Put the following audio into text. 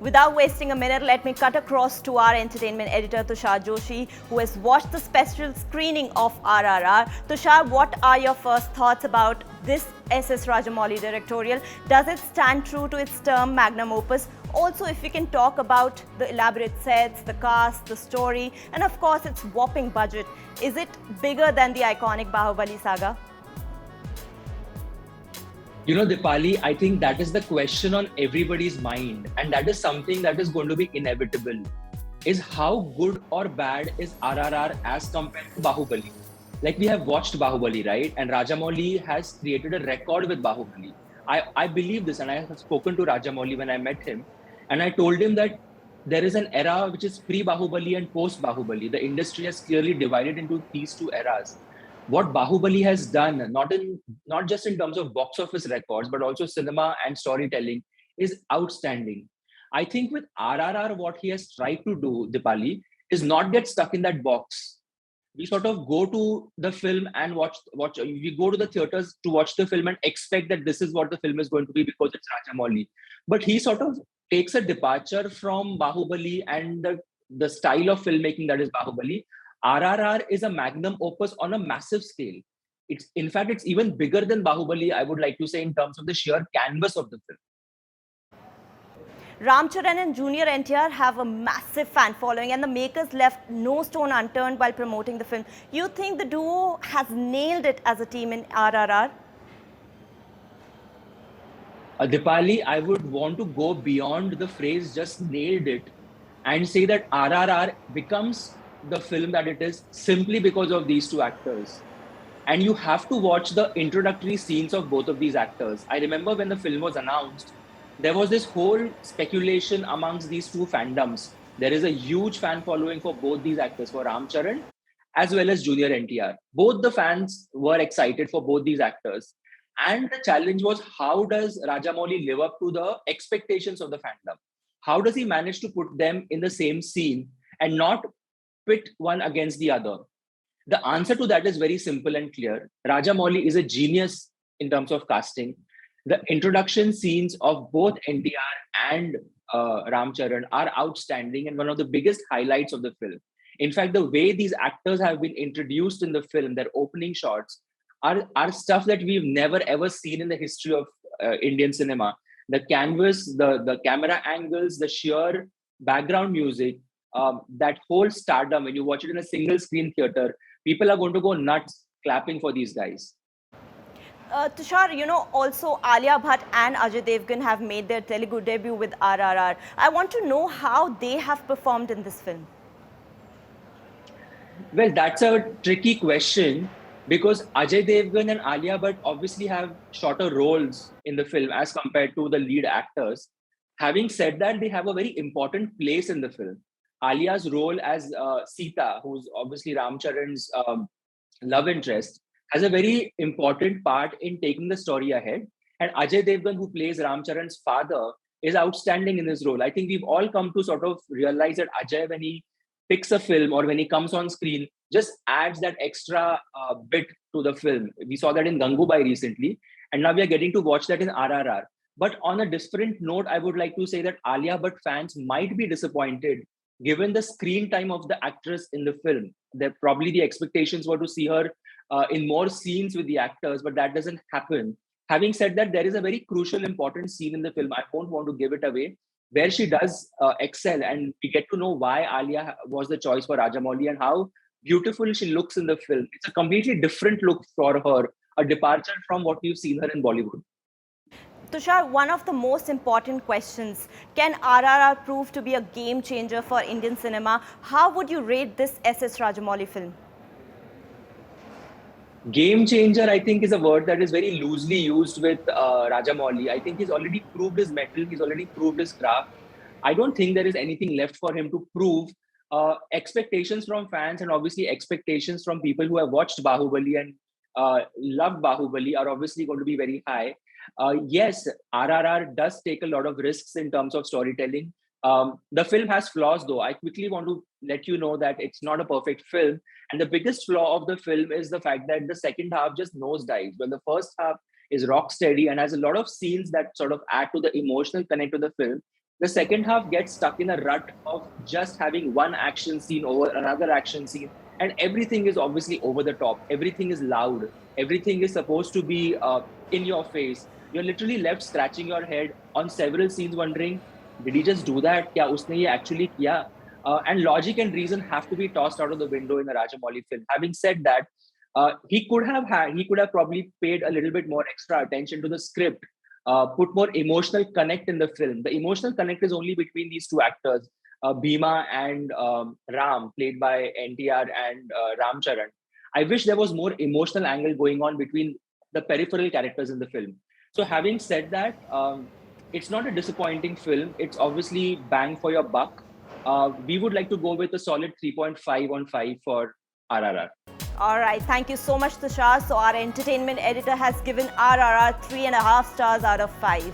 Without wasting a minute, let me cut across to our entertainment editor Tushar Joshi, who has watched the special screening of RRR. Tushar, what are your first thoughts about this SS Rajamouli directorial? Does it stand true to its term magnum opus? Also, if we can talk about the elaborate sets, the cast, the story, and of course its whopping budget. Is it bigger than the iconic Bahubali saga? Dipali, I think that is the question on everybody's mind, and that is something that is going to be inevitable. Is how good or bad is RRR as compared to Bahubali? Like, we have watched Bahubali, right? And Rajamouli has created a record with Bahubali. I believe this, and I have spoken to Rajamouli when I met him, and I told him that there is an era which is pre-Bahubali and post-Bahubali. The industry has clearly divided into these two eras. What Bahubali has done, not just in terms of box office records, but also cinema and storytelling, is outstanding. I think with RRR, what he has tried to do, Dipali, is not get stuck in that box. We sort of go to the film and watch. We go to the theaters to watch the film and expect that this is what the film is going to be because it's Rajamouli. But he sort of takes a departure from Bahubali and the style of filmmaking that is Bahubali. RRR is a magnum opus on a massive scale. In fact, it's even bigger than Bahubali, I would like to say, in terms of the sheer canvas of the film. Ramcharan and Junior NTR have a massive fan following, and the makers left no stone unturned while promoting the film. You think the duo has nailed it as a team in RRR? Dipali, I would want to go beyond the phrase just nailed it and say that RRR becomes the film that it is simply because of these two actors. And you have to watch the introductory scenes of both of these actors. I remember when the film was announced, there was this whole speculation amongst these two fandoms. There is a huge fan following for both these actors, for Ramcharan as well as Junior NTR. Both the fans were excited for both these actors. And the challenge was, how does Rajamouli live up to the expectations of the fandom? How does he manage to put them in the same scene and not pit one against the other? The answer to that is very simple and clear. Rajamouli is a genius in terms of casting. The introduction scenes of both NTR and Ramcharan are outstanding and one of the biggest highlights of the film. In fact, the way these actors have been introduced in the film, their opening shots, are stuff that we've never ever seen in the history of Indian cinema. The canvas, the camera angles, the sheer background music, that whole stardom, when you watch it in a single screen theater, people are going to go nuts clapping for these guys. Tushar, also Aliyah Bhatt and Ajay Devgn have made their Telugu debut with RRR. I want to know how they have performed in this film. Well, that's a tricky question because Ajay Devgn and Aliyah Bhatt obviously have shorter roles in the film as compared to the lead actors. Having said that, they have a very important place in the film. Aliya's role as Sita, who's obviously Ramcharan's love interest, has a very important part in taking the story ahead. And Ajay Devgn, who plays Ramcharan's father, is outstanding in this role. I think we've all come to sort of realize that Ajay, when he picks a film or when he comes on screen, just adds that extra bit to the film. We saw that in Gangubai recently, and now we are getting to watch that in RRR. But on a different note, I would like to say that Aliyah Bhatt fans might be disappointed given the screen time of the actress in the film. That probably the expectations were to see her in more scenes with the actors, but that doesn't happen. Having said that, there is a very crucial, important scene in the film. I don't want to give it away, where she does excel, and we get to know why Aliyah was the choice for Rajamouli and how beautiful she looks in the film. It's a completely different look for her, a departure from what we've seen her in Bollywood. Tushar, one of the most important questions, can RRR prove to be a game changer for Indian cinema? How would you rate this SS Rajamouli film? Game changer, I think, is a word that is very loosely used with Rajamouli. I think he's already proved his mettle. He's already proved his craft. I don't think there is anything left for him to prove. Expectations from fans and obviously expectations from people who have watched Bahubali and love Bahubali are obviously going to be very high. Yes, RRR does take a lot of risks in terms of storytelling. The film has flaws, though. I quickly want to let you know that it's not a perfect film. And the biggest flaw of the film is the fact that the second half just nosedives. When the first half is rock steady and has a lot of scenes that sort of add to the emotional connect to the film, The second half gets stuck in a rut of just having one action scene over another action scene, and everything is obviously over the top. Everything is loud. Everything is supposed to be in your face. You're literally left scratching your head on several scenes, wondering, did he just do that? Kya usne ye actually kiya? And logic and reason have to be tossed out of the window in a Rajamouli film. Having said that, he could have probably paid a little bit more extra attention to the script, put more emotional connect in the film. The emotional connect is only between these two actors, Bhima and Ram, played by NTR and Ramcharan. I wish there was more emotional angle going on between the peripheral characters in the film. So, having said that, it's not a disappointing film. It's obviously bang for your buck. We would like to go with a solid 3.5 on 5 for RRR. All right, thank you so much, Tushar. So our entertainment editor has given RRR 3.5 stars out of 5.